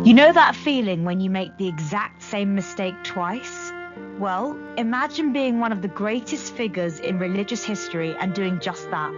You know that feeling when you make the exact same mistake twice? Well, imagine being one of the greatest figures in religious history and doing just that.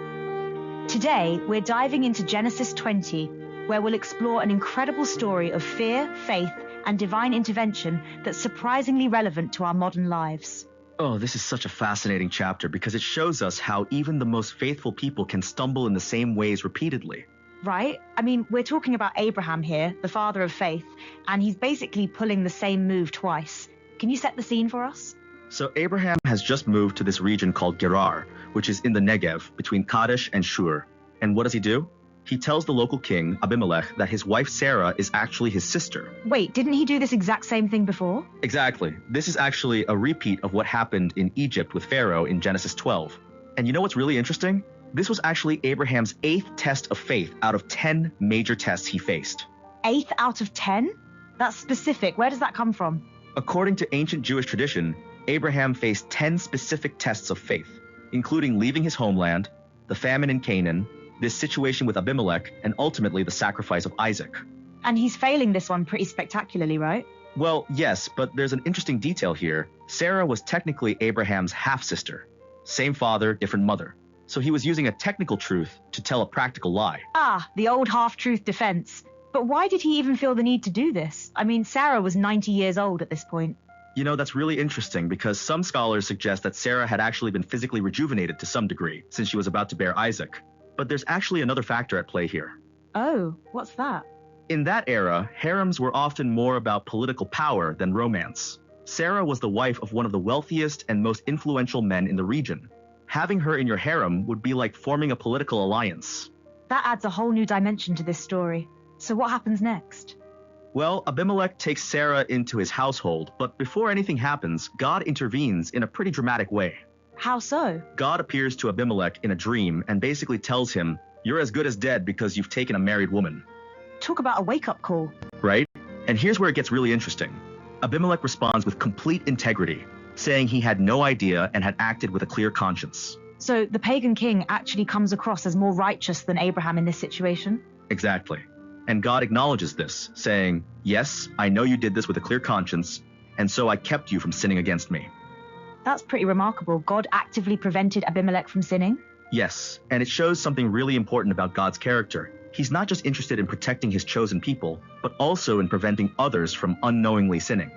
Today, we're diving into Genesis 20, where we'll explore an incredible story of fear, faith, and divine intervention that's surprisingly relevant to our modern lives. Oh, this is such a fascinating chapter because it shows us how even the most faithful people can stumble in the same ways repeatedly. Right? I mean, we're talking about Abraham here, the father of faith, and he's basically pulling the same move twice. Can you set the scene for us? So Abraham has just moved to this region called Gerar, which is in the Negev between Kadesh and Shur. And what does he do? He tells the local king, Abimelech, that his wife Sarah is actually his sister. Wait, didn't he do this exact same thing before? Exactly. This is actually a repeat of what happened in Egypt with Pharaoh in Genesis 12. And you know what's really interesting? This was actually Abraham's 8th test of faith out of 10 major tests he faced. 8th out of 10? That's specific. Where does that come from? According to ancient Jewish tradition, Abraham faced 10 specific tests of faith, including leaving his homeland, the famine in Canaan, this situation with Abimelech, and ultimately the sacrifice of Isaac. And he's failing this one pretty spectacularly, right? Well, yes, but there's an interesting detail here. Sarah was technically Abraham's half-sister. Same father, different mother. So he was using a technical truth to tell a practical lie. Ah, the old half-truth defense. But why did he even feel the need to do this? I mean, Sarah was 90 years old at this point. You know, that's really interesting because some scholars suggest that Sarah had actually been physically rejuvenated to some degree since she was about to bear Isaac. But there's actually another factor at play here. Oh, what's that? In that era, harems were often more about political power than romance. Sarah was the wife of one of the wealthiest and most influential men in the region. Having her in your harem would be like forming a political alliance. That adds a whole new dimension to this story. So what happens next? Well, Abimelech takes Sarah into his household, but before anything happens, God intervenes in a pretty dramatic way. How so? God appears to Abimelech in a dream and basically tells him, "You're as good as dead because you've taken a married woman." Talk about a wake-up call. Right? And here's where it gets really interesting. Abimelech responds with complete integrity, saying he had no idea and had acted with a clear conscience. So the pagan king actually comes across as more righteous than Abraham in this situation? Exactly. And God acknowledges this, saying, "Yes, I know you did this with a clear conscience, and so I kept you from sinning against me." That's pretty remarkable. God actively prevented Abimelech from sinning? Yes, and it shows something really important about God's character. He's not just interested in protecting his chosen people, but also in preventing others from unknowingly sinning.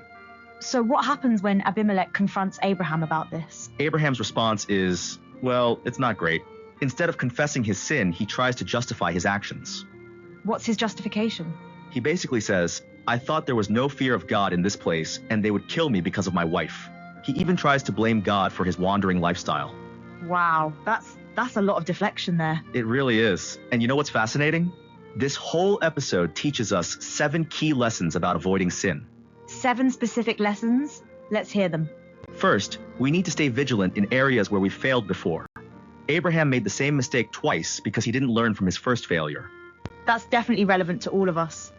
So what happens when Abimelech confronts Abraham about this? Abraham's response is, well, it's not great. Instead of confessing his sin, he tries to justify his actions. What's his justification? He basically says, "I thought there was no fear of God in this place, and they would kill me because of my wife." He even tries to blame God for his wandering lifestyle. Wow, that's a lot of deflection there. It really is. And you know what's fascinating? This whole episode teaches us 7 key lessons about avoiding sin. 7 specific lessons? Let's hear them. First, we need to stay vigilant in areas where we failed before. Abraham made the same mistake twice because he didn't learn from his first failure. That's definitely relevant to all of us.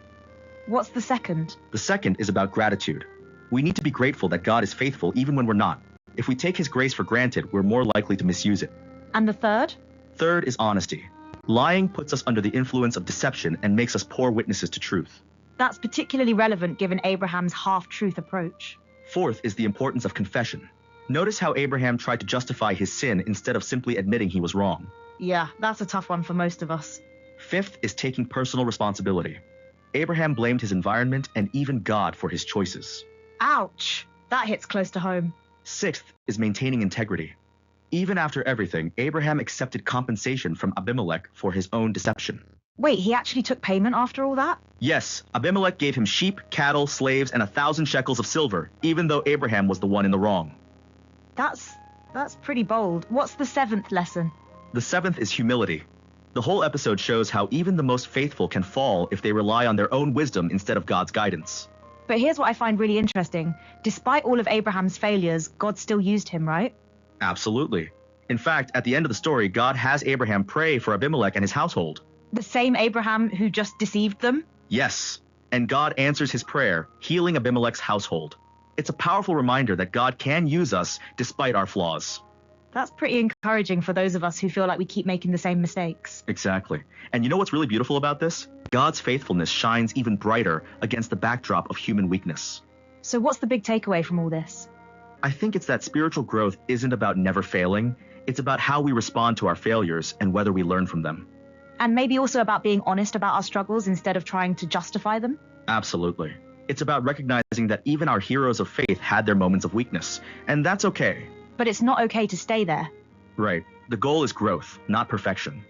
What's the second? The second is about gratitude. We need to be grateful that God is faithful even when we're not. If we take his grace for granted, we're more likely to misuse it. And the third? Third is honesty. Lying puts us under the influence of deception and makes us poor witnesses to truth. That's particularly relevant given Abraham's half-truth approach. Fourth is the importance of confession. Notice how Abraham tried to justify his sin instead of simply admitting he was wrong. Yeah, that's a tough one for most of us. Fifth is taking personal responsibility. Abraham blamed his environment and even God for his choices. Ouch! That hits close to home. Sixth is maintaining integrity. Even after everything, Abraham accepted compensation from Abimelech for his own deception. Wait, he actually took payment after all that? Yes, Abimelech gave him sheep, cattle, slaves, and 1,000 shekels of silver, even though Abraham was the one in the wrong. That's pretty bold. What's the 7th lesson? The 7th is humility. The whole episode shows how even the most faithful can fall if they rely on their own wisdom instead of God's guidance. But here's what I find really interesting. Despite all of Abraham's failures, God still used him, right? Absolutely. In fact, at the end of the story, God has Abraham pray for Abimelech and his household. The same Abraham who just deceived them? Yes, and God answers his prayer, healing Abimelech's household. It's a powerful reminder that God can use us despite our flaws. That's pretty encouraging for those of us who feel like we keep making the same mistakes. Exactly. And you know what's really beautiful about this? God's faithfulness shines even brighter against the backdrop of human weakness. So what's the big takeaway from all this? I think it's that spiritual growth isn't about never failing. It's about how we respond to our failures and whether we learn from them. And maybe also about being honest about our struggles instead of trying to justify them? Absolutely. It's about recognizing that even our heroes of faith had their moments of weakness, and that's okay. But it's not okay to stay there. Right. The goal is growth, not perfection.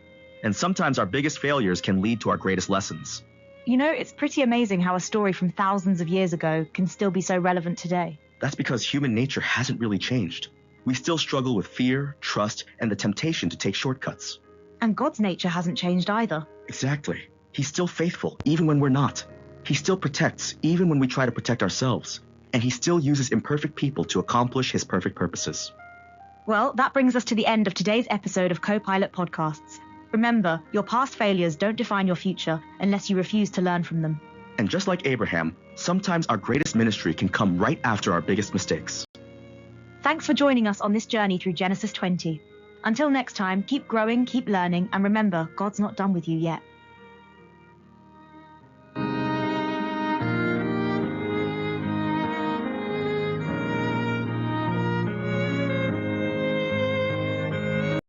And sometimes our biggest failures can lead to our greatest lessons. You know, it's pretty amazing how a story from thousands of years ago can still be so relevant today. That's because human nature hasn't really changed. We still struggle with fear, trust, and the temptation to take shortcuts. And God's nature hasn't changed either. Exactly. He's still faithful, even when we're not. He still protects, even when we try to protect ourselves. And he still uses imperfect people to accomplish his perfect purposes. Well, that brings us to the end of today's episode of Co-Pilot Podcasts. Remember, your past failures don't define your future unless you refuse to learn from them. And just like Abraham, sometimes our greatest ministry can come right after our biggest mistakes. Thanks for joining us on this journey through Genesis 20. Until next time, keep growing, keep learning, and remember, God's not done with you yet.